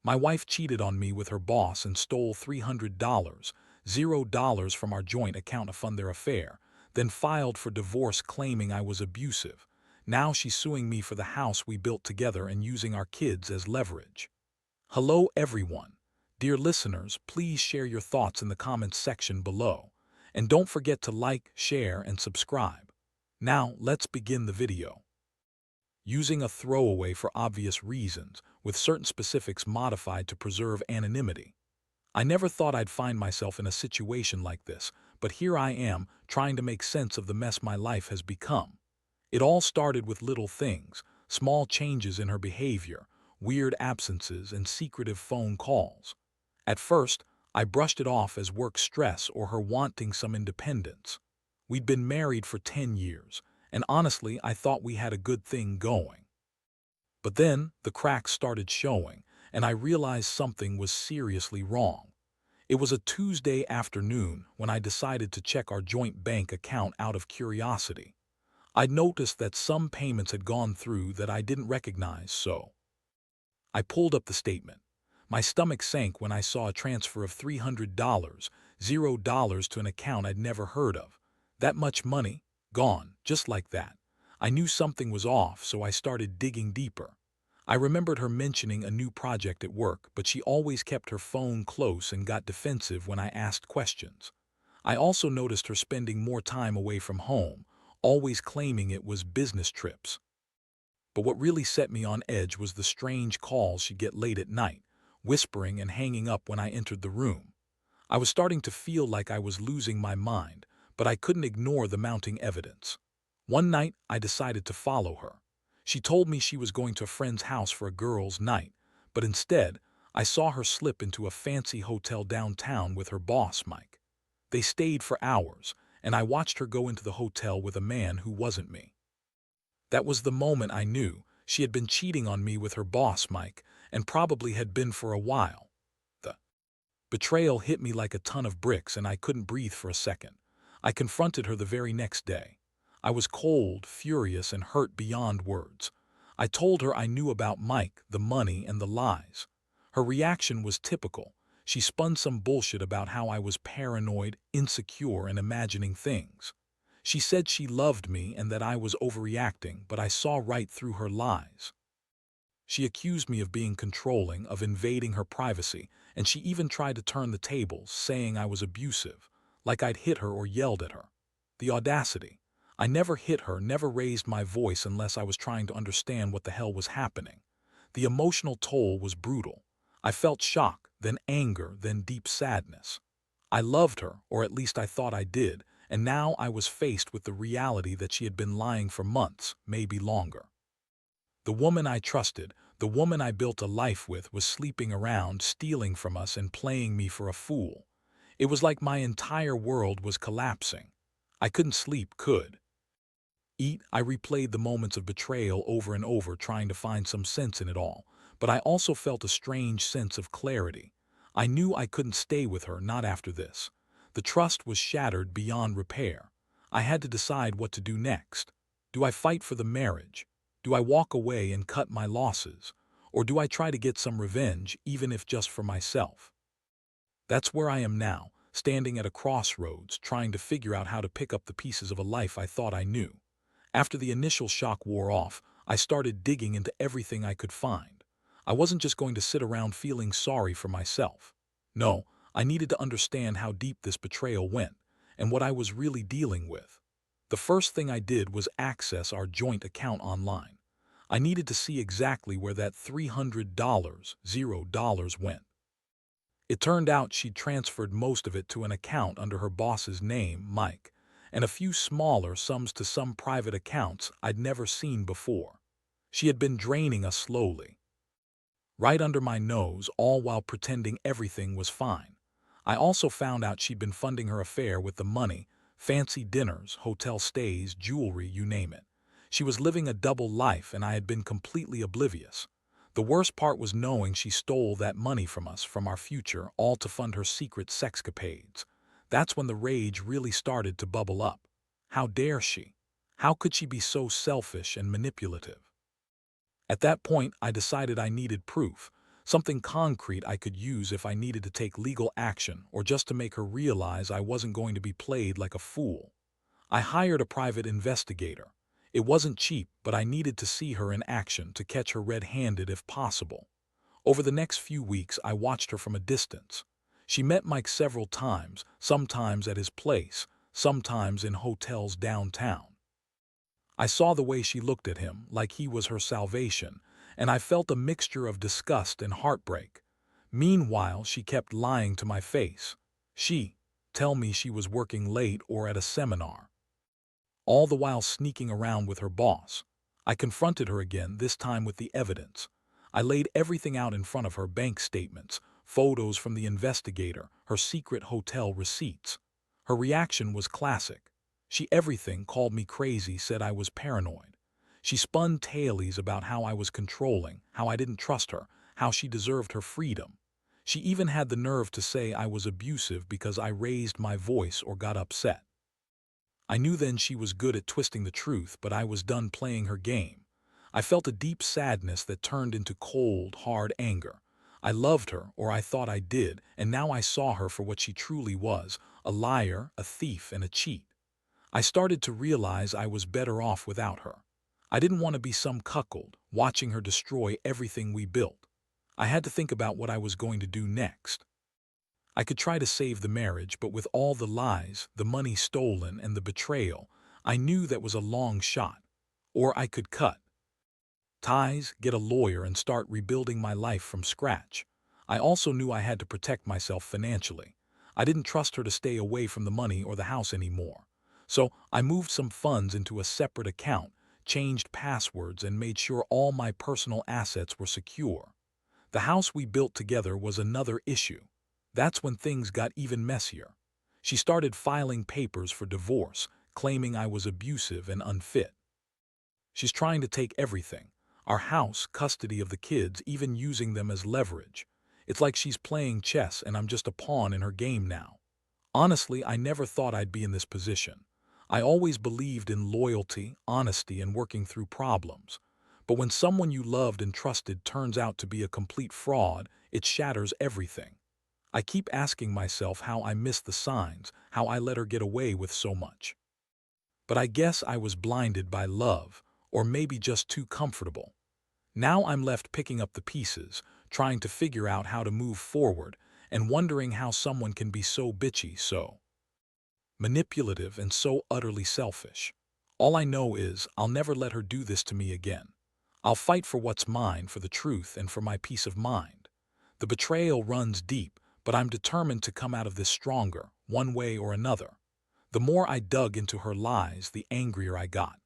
My wife cheated on me with her boss and stole $300, $0 from our joint account to fund their affair, then filed for divorce claiming I was abusive. Now she's suing me for the house we built together and using our kids as leverage. Hello everyone. Dear listeners, please share your thoughts in the comments section below. And don't forget to like, share, and subscribe. Now, let's begin the video. Using a throwaway for obvious reasons, with certain specifics modified to preserve anonymity. I never thought I'd find myself in a situation like this, but here I am, trying to make sense of the mess my life has become. It all started with little things, small changes in her behavior, weird absences, and secretive phone calls. At first, I brushed it off as work stress or her wanting some independence. We'd been married for 10 years, and honestly, I thought we had a good thing going. But then, the cracks started showing, and I realized something was seriously wrong. It was a Tuesday afternoon when I decided to check our joint bank account out of curiosity. I'd noticed that some payments had gone through that I didn't recognize, so I pulled up the statement. My stomach sank when I saw a transfer of $300, $0 to an account I'd never heard of. That much money, gone, just like that. I knew something was off, so I started digging deeper. I remembered her mentioning a new project at work, but she always kept her phone close and got defensive when I asked questions. I also noticed her spending more time away from home, always claiming it was business trips. But what really set me on edge was the strange calls she'd get late at night, whispering and hanging up when I entered the room. I was starting to feel like I was losing my mind, but I couldn't ignore the mounting evidence. One night, I decided to follow her. She told me she was going to a friend's house for a girls' night, but instead, I saw her slip into a fancy hotel downtown with her boss, Mike. They stayed for hours, and I watched her go into the hotel with a man who wasn't me. That was the moment I knew she had been cheating on me with her boss, Mike, and probably had been for a while. The betrayal hit me like a ton of bricks, and I couldn't breathe for a second. I confronted her the very next day. I was cold, furious, and hurt beyond words. I told her I knew about Mike, the money, and the lies. Her reaction was typical. She spun some bullshit about how I was paranoid, insecure, and imagining things. She said she loved me and that I was overreacting, but I saw right through her lies. She accused me of being controlling, of invading her privacy, and she even tried to turn the tables, saying I was abusive, like I'd hit her or yelled at her. The audacity. I never hit her, never raised my voice unless I was trying to understand what the hell was happening. The emotional toll was brutal. I felt shock, then anger, then deep sadness. I loved her, or at least I thought I did, and now I was faced with the reality that she had been lying for months, maybe longer. The woman I trusted, the woman I built a life with, was sleeping around, stealing from us, and playing me for a fool. It was like my entire world was collapsing. I couldn't sleep, could eat. I replayed the moments of betrayal over and over, trying to find some sense in it all, but I also felt a strange sense of clarity. I knew I couldn't stay with her, not after this. The trust was shattered beyond repair. I had to decide what to do next. Do I fight for the marriage? Do I walk away and cut my losses? Or do I try to get some revenge, even if just for myself? That's where I am now, standing at a crossroads, trying to figure out how to pick up the pieces of a life I thought I knew. After the initial shock wore off, I started digging into everything I could find. I wasn't just going to sit around feeling sorry for myself. No, I needed to understand how deep this betrayal went, and what I was really dealing with. The first thing I did was access our joint account online. I needed to see exactly where that $300, $0 went. It turned out she'd transferred most of it to an account under her boss's name, Mike, and a few smaller sums to some private accounts I'd never seen before. She had been draining us slowly, right under my nose, all while pretending everything was fine. I also found out she'd been funding her affair with the money, fancy dinners, hotel stays, jewelry, you name it. She was living a double life, and I had been completely oblivious. The worst part was knowing she stole that money from us, from our future, all to fund her secret sexcapades. That's when the rage really started to bubble up. How dare she? How could she be so selfish and manipulative? At that point, I decided I needed proof, something concrete I could use if I needed to take legal action or just to make her realize I wasn't going to be played like a fool. I hired a private investigator. It wasn't cheap, but I needed to see her in action to catch her red-handed if possible. Over the next few weeks, I watched her from a distance. She met Mike several times, sometimes at his place, sometimes in hotels downtown. I saw the way she looked at him, like he was her salvation, and I felt a mixture of disgust and heartbreak. Meanwhile, she kept lying to my face. Tell me she was working late or at a seminar, all the while sneaking around with her boss. I confronted her again, this time with the evidence. I laid everything out in front of her: bank statements, photos from the investigator, her secret hotel receipts. Her reaction was classic. She everything called me crazy, said I was paranoid. She spun tales about how I was controlling, how I didn't trust her, how she deserved her freedom. She even had the nerve to say I was abusive because I raised my voice or got upset. I knew then she was good at twisting the truth, but I was done playing her game. I felt a deep sadness that turned into cold, hard anger. I loved her, or I thought I did, and now I saw her for what she truly was: a liar, a thief, and a cheat. I started to realize I was better off without her. I didn't want to be some cuckold, watching her destroy everything we built. I had to think about what I was going to do next. I could try to save the marriage, but with all the lies, the money stolen, and the betrayal, I knew that was a long shot. Or I could cut ties, get a lawyer, and start rebuilding my life from scratch. I also knew I had to protect myself financially. I didn't trust her to stay away from the money or the house anymore. So I moved some funds into a separate account, changed passwords, and made sure all my personal assets were secure. The house we built together was another issue. That's when things got even messier. She started filing papers for divorce, claiming I was abusive and unfit. She's trying to take everything: our house, custody of the kids, even using them as leverage. It's like she's playing chess and I'm just a pawn in her game now. Honestly, I never thought I'd be in this position. I always believed in loyalty, honesty, and working through problems. But when someone you loved and trusted turns out to be a complete fraud, it shatters everything. I keep asking myself how I missed the signs, how I let her get away with so much. But I guess I was blinded by love, or maybe just too comfortable. Now I'm left picking up the pieces, trying to figure out how to move forward, and wondering how someone can be so bitchy, so manipulative, and so utterly selfish. All I know is I'll never let her do this to me again. I'll fight for what's mine, for the truth, and for my peace of mind. The betrayal runs deep, but I'm determined to come out of this stronger, one way or another. The more I dug into her lies, the angrier I got.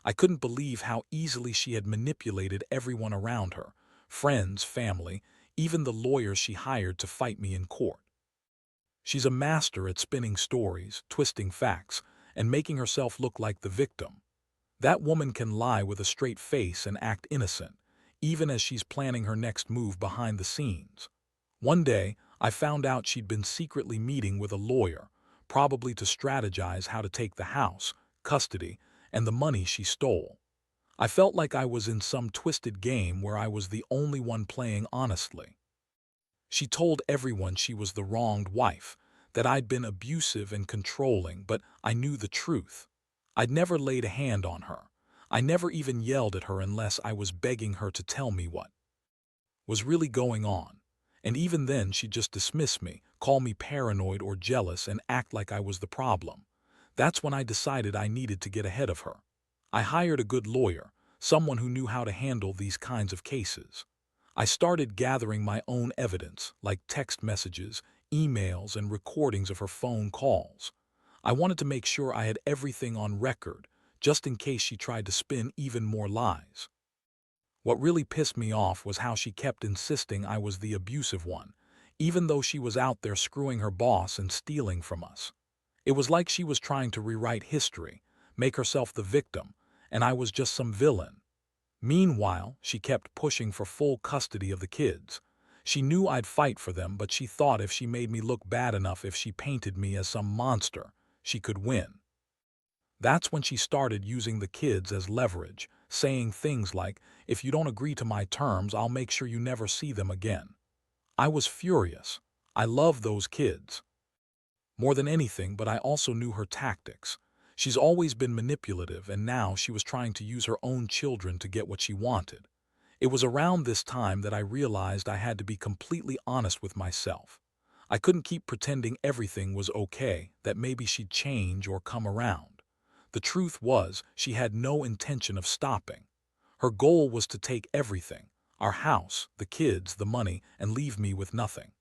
I couldn't believe how easily she had manipulated everyone around her: friends, family, even the lawyers she hired to fight me in court. She's a master at spinning stories, twisting facts, and making herself look like the victim. That woman can lie with a straight face and act innocent, even as she's planning her next move behind the scenes. One day, I found out she'd been secretly meeting with a lawyer, probably to strategize how to take the house, custody, and the money she stole. I felt like I was in some twisted game where I was the only one playing honestly. She told everyone she was the wronged wife, that I'd been abusive and controlling, but I knew the truth. I'd never laid a hand on her. I never even yelled at her unless I was begging her to tell me what was really going on. And even then, she'd just dismiss me, call me paranoid or jealous, and act like I was the problem. That's when I decided I needed to get ahead of her. I hired a good lawyer, someone who knew how to handle these kinds of cases. I started gathering my own evidence, like text messages, emails, and recordings of her phone calls. I wanted to make sure I had everything on record, just in case she tried to spin even more lies. What really pissed me off was how she kept insisting I was the abusive one, even though she was out there screwing her boss and stealing from us. It was like she was trying to rewrite history, make herself the victim, and I was just some villain. Meanwhile, she kept pushing for full custody of the kids. She knew I'd fight for them, but she thought if she made me look bad enough, if she painted me as some monster, she could win. That's when she started using the kids as leverage, saying things like, "If you don't agree to my terms, I'll make sure you never see them again." I was furious. I love those kids more than anything, but I also knew her tactics. She's always been manipulative, and now she was trying to use her own children to get what she wanted. It was around this time that I realized I had to be completely honest with myself. I couldn't keep pretending everything was okay, that maybe she'd change or come around. The truth was, she had no intention of stopping. Her goal was to take everything, our house, the kids, the money, and leave me with nothing.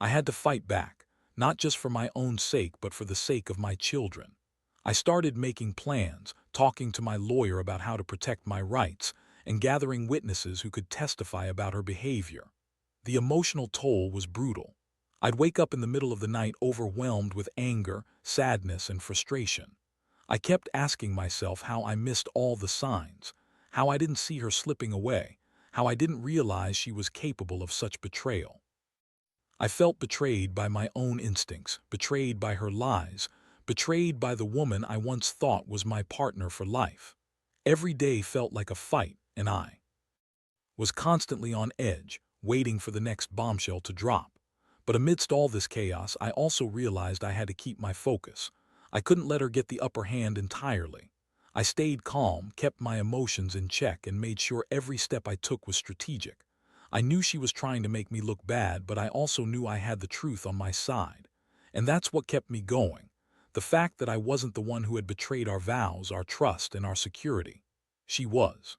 I had to fight back, not just for my own sake, but for the sake of my children. I started making plans, talking to my lawyer about how to protect my rights, and gathering witnesses who could testify about her behavior. The emotional toll was brutal. I'd wake up in the middle of the night overwhelmed with anger, sadness, and frustration. I kept asking myself how I missed all the signs, how I didn't see her slipping away, how I didn't realize she was capable of such betrayal. I felt betrayed by my own instincts, betrayed by her lies, betrayed by the woman I once thought was my partner for life. Every day felt like a fight, and I was constantly on edge, waiting for the next bombshell to drop. But amidst all this chaos, I also realized I had to keep my focus. I couldn't let her get the upper hand entirely. I stayed calm, kept my emotions in check, and made sure every step I took was strategic. I knew she was trying to make me look bad, but I also knew I had the truth on my side. And that's what kept me going. The fact that I wasn't the one who had betrayed our vows, our trust, and our security. She was.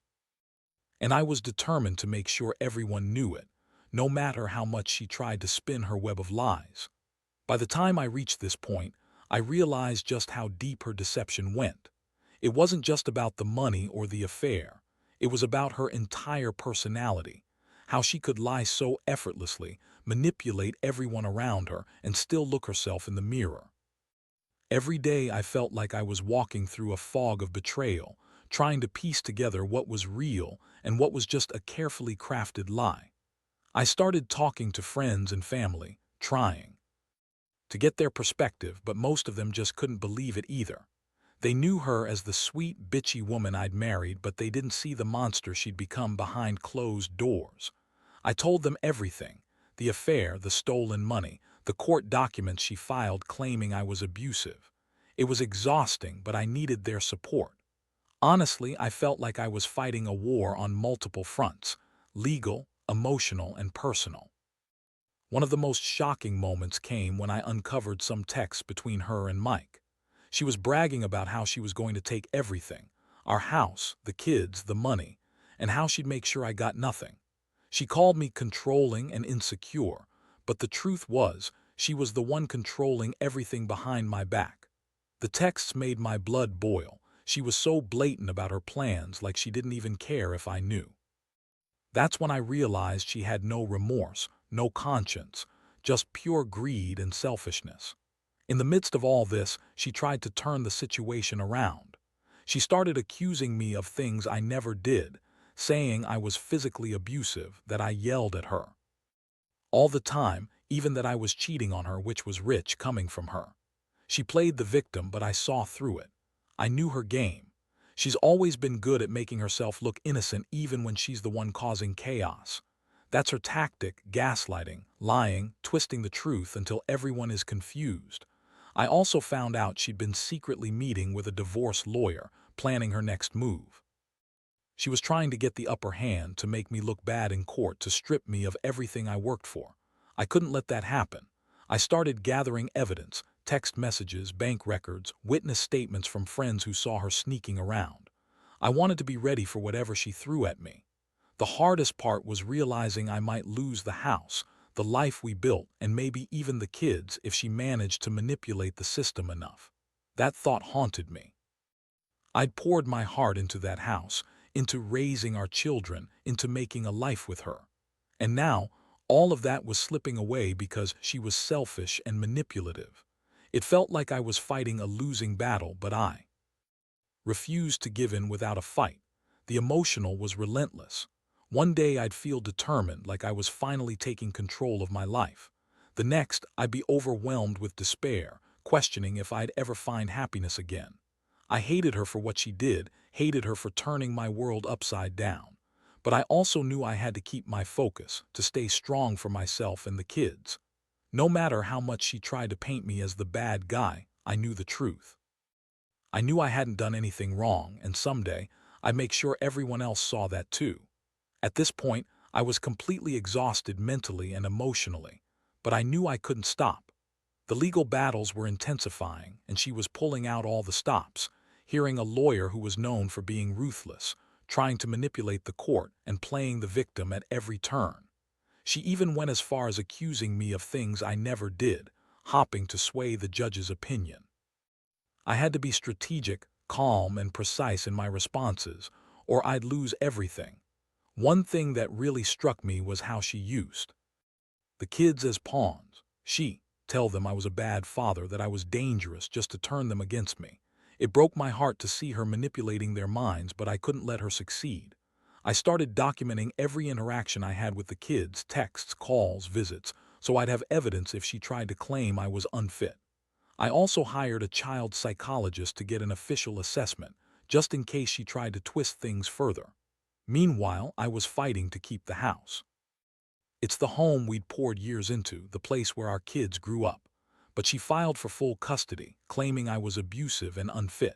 And I was determined to make sure everyone knew it, no matter how much she tried to spin her web of lies. By the time I reached this point, I realized just how deep her deception went. It wasn't just about the money or the affair. It was about her entire personality, how she could lie so effortlessly, manipulate everyone around her, and still look herself in the mirror. Every day I felt like I was walking through a fog of betrayal, trying to piece together what was real and what was just a carefully crafted lie. I started talking to friends and family, trying to get their perspective, but most of them just couldn't believe it either. They knew her as the sweet, bitchy woman I'd married, but they didn't see the monster she'd become behind closed doors. I told them everything: the affair, the stolen money, the court documents she filed claiming I was abusive. It was exhausting, but I needed their support. Honestly, I felt like I was fighting a war on multiple fronts: legal, emotional, and personal. One of the most shocking moments came when I uncovered some texts between her and Mike. She was bragging about how she was going to take everything: our house, the kids, the money, and how she'd make sure I got nothing. She called me controlling and insecure, but the truth was, she was the one controlling everything behind my back. The texts made my blood boil. She was so blatant about her plans, like she didn't even care if I knew. That's when I realized she had no remorse, no conscience, just pure greed and selfishness. In the midst of all this, she tried to turn the situation around. She started accusing me of things I never did, saying I was physically abusive, that I yelled at her all the time, even that I was cheating on her, which was rich coming from her. She played the victim, but I saw through it. I knew her game. She's always been good at making herself look innocent even when she's the one causing chaos. That's her tactic: gaslighting, lying, twisting the truth until everyone is confused. I also found out she'd been secretly meeting with a divorce lawyer, planning her next move. She was trying to get the upper hand, to make me look bad in court, to strip me of everything I worked for. I couldn't let that happen. I started gathering evidence: text messages, bank records, witness statements from friends who saw her sneaking around. I wanted to be ready for whatever she threw at me. The hardest part was realizing I might lose the house, the life we built, and maybe even the kids if she managed to manipulate the system enough. That thought haunted me. I'd poured my heart into that house, into raising our children, into making a life with her. And now, all of that was slipping away because she was selfish and manipulative. It felt like I was fighting a losing battle, but I refused to give in without a fight. The emotional was relentless. One day I'd feel determined, like I was finally taking control of my life. The next, I'd be overwhelmed with despair, questioning if I'd ever find happiness again. I hated her for what she did, hated her for turning my world upside down. But I also knew I had to keep my focus, to stay strong for myself and the kids. No matter how much she tried to paint me as the bad guy, I knew the truth. I knew I hadn't done anything wrong, and someday, I'd make sure everyone else saw that too. At this point, I was completely exhausted mentally and emotionally, but I knew I couldn't stop. The legal battles were intensifying, and she was pulling out all the stops, hearing a lawyer who was known for being ruthless, trying to manipulate the court and playing the victim at every turn. She even went as far as accusing me of things I never did, hopping to sway the judge's opinion. I had to be strategic, calm, and precise in my responses, or I'd lose everything. One thing that really struck me was how she used the kids as pawns. She tell them I was a bad father, that I was dangerous, just to turn them against me. It broke my heart to see her manipulating their minds, but I couldn't let her succeed. I started documenting every interaction I had with the kids, texts, calls, visits, so I'd have evidence if she tried to claim I was unfit. I also hired a child psychologist to get an official assessment, just in case she tried to twist things further. Meanwhile, I was fighting to keep the house. It's the home we'd poured years into, the place where our kids grew up. But she filed for full custody, claiming I was abusive and unfit.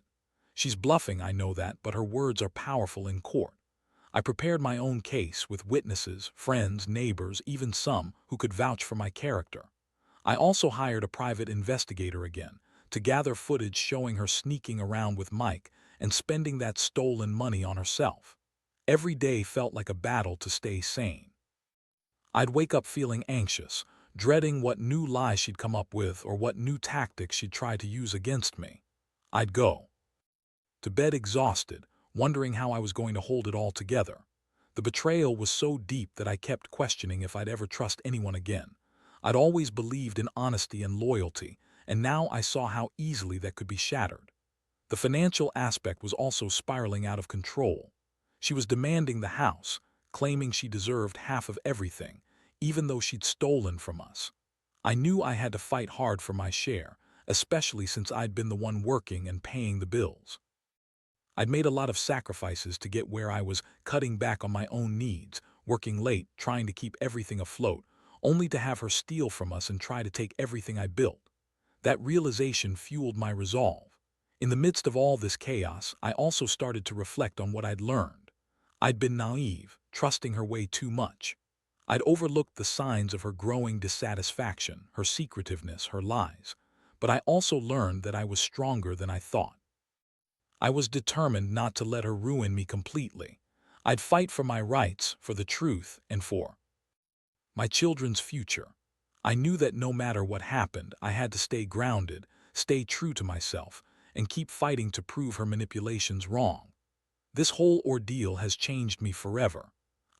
She's bluffing, I know that, but her words are powerful in court. I prepared my own case with witnesses, friends, neighbors, even some who could vouch for my character. I also hired a private investigator again to gather footage showing her sneaking around with Mike and spending that stolen money on herself. Every day felt like a battle to stay sane. I'd wake up feeling anxious, dreading what new lie she'd come up with or what new tactics she'd try to use against me. I'd go to bed exhausted, wondering how I was going to hold it all together. The betrayal was so deep that I kept questioning if I'd ever trust anyone again. I'd always believed in honesty and loyalty, and now I saw how easily that could be shattered. The financial aspect was also spiraling out of control. She was demanding the house, claiming she deserved half of everything, even though she'd stolen from us. I knew I had to fight hard for my share, especially since I'd been the one working and paying the bills. I'd made a lot of sacrifices to get where I was, cutting back on my own needs, working late, trying to keep everything afloat, only to have her steal from us and try to take everything I built. That realization fueled my resolve. In the midst of all this chaos, I also started to reflect on what I'd learned. I'd been naive, trusting her way too much. I'd overlooked the signs of her growing dissatisfaction, her secretiveness, her lies. But I also learned that I was stronger than I thought. I was determined not to let her ruin me completely. I'd fight for my rights, for the truth, and for my children's future. I knew that no matter what happened, I had to stay grounded, stay true to myself, and keep fighting to prove her manipulations wrong. This whole ordeal has changed me forever.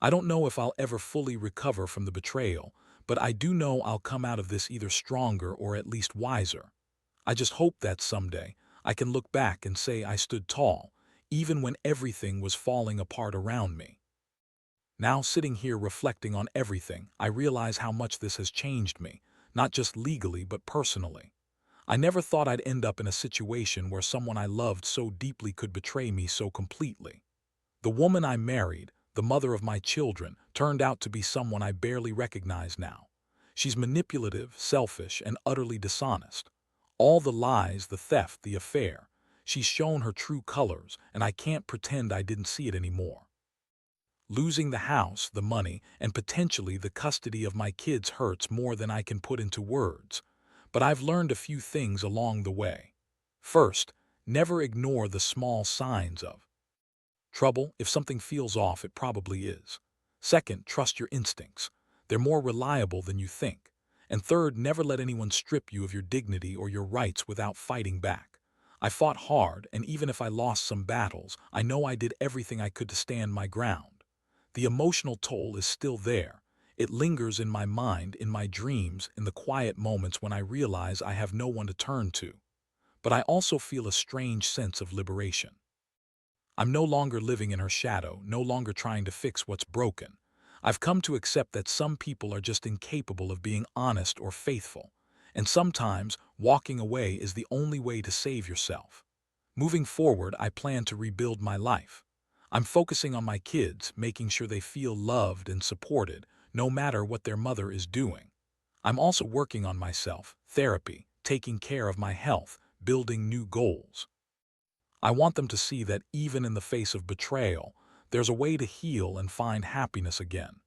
I don't know if I'll ever fully recover from the betrayal, but I do know I'll come out of this either stronger or at least wiser. I just hope that someday I can look back and say I stood tall, even when everything was falling apart around me. Now, sitting here reflecting on everything, I realize how much this has changed me, not just legally but personally. I never thought I'd end up in a situation where someone I loved so deeply could betray me so completely. The woman I married, the mother of my children, turned out to be someone I barely recognize now. She's manipulative, selfish, and utterly dishonest. All the lies, the theft, the affair. She's shown her true colors, and I can't pretend I didn't see it anymore. Losing the house, the money, and potentially the custody of my kids hurts more than I can put into words. But I've learned a few things along the way. First, never ignore the small signs of trouble. If something feels off, it probably is. Second, trust your instincts. They're more reliable than you think. And third, never let anyone strip you of your dignity or your rights without fighting back. I fought hard, and even if I lost some battles, I know I did everything I could to stand my ground. The emotional toll is still there. It lingers in my mind, in my dreams, in the quiet moments when I realize I have no one to turn to. But I also feel a strange sense of liberation. I'm no longer living in her shadow, no longer trying to fix what's broken. I've come to accept that some people are just incapable of being honest or faithful, and sometimes walking away is the only way to save yourself. Moving forward, I plan to rebuild my life. I'm focusing on my kids, making sure they feel loved and supported, no matter what their mother is doing. I'm also working on myself, therapy, taking care of my health, building new goals. I want them to see that even in the face of betrayal, there's a way to heal and find happiness again.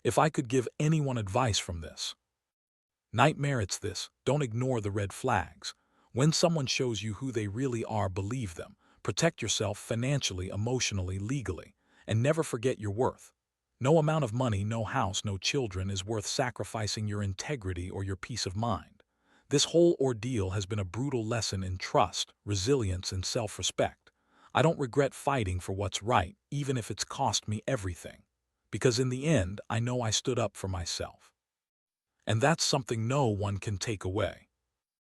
If I could give anyone advice from this nightmare, it's this: don't ignore the red flags. When someone shows you who they really are, believe them. Protect yourself financially, emotionally, legally, and never forget your worth. No amount of money, no house, no children is worth sacrificing your integrity or your peace of mind. This whole ordeal has been a brutal lesson in trust, resilience, and self-respect. I don't regret fighting for what's right, even if it's cost me everything. Because in the end, I know I stood up for myself. And that's something no one can take away.